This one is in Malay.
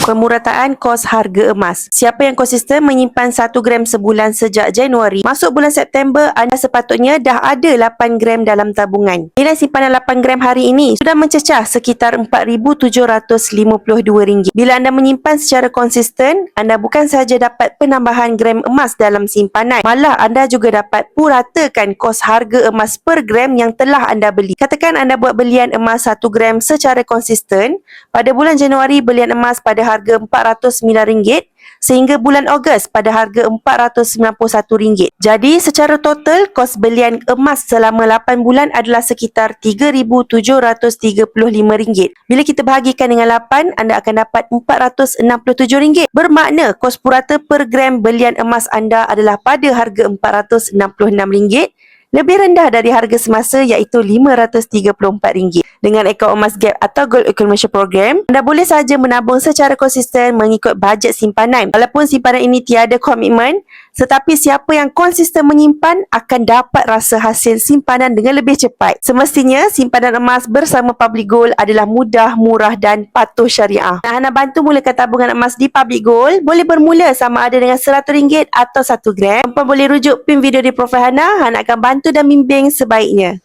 Pemurataan kos harga emas. Siapa yang konsisten menyimpan 1 gram sebulan sejak Januari, masuk bulan September anda sepatutnya dah ada 8 gram dalam tabungan. Nilai simpanan 8 gram hari ini sudah mencecah sekitar RM4,752. Bila anda menyimpan secara konsisten, anda bukan sahaja dapat penambahan gram emas dalam simpanan, malah anda juga dapat puratakan kos harga emas per gram yang telah anda beli. Katakan anda buat belian emas 1 gram secara konsisten. Pada bulan Januari, belian emas pada harga RM409 sehingga bulan Ogos pada harga RM491. Jadi secara total kos belian emas selama 8 bulan adalah sekitar RM3,735. Bila kita bahagikan dengan 8, anda akan dapat RM467. Bermakna kos purata per gram belian emas anda adalah pada harga RM466, lebih rendah dari harga semasa iaitu RM534. Dengan akaun emas Gap atau Gold Accumulation Program, anda boleh sahaja menabung secara konsisten mengikut bajet simpanan. Walaupun simpanan ini tiada komitmen, tetapi siapa yang konsisten menyimpan akan dapat rasa hasil simpanan dengan lebih cepat. Semestinya, simpanan emas bersama Public Gold adalah mudah, murah dan patuh syariah. Hana bantu mulakan tabungan emas di Public Gold. Boleh bermula sama ada dengan RM100 atau 1 gram. Puan boleh rujuk pin video di profil Hana. Hana akan bantu dan bimbing sebaiknya.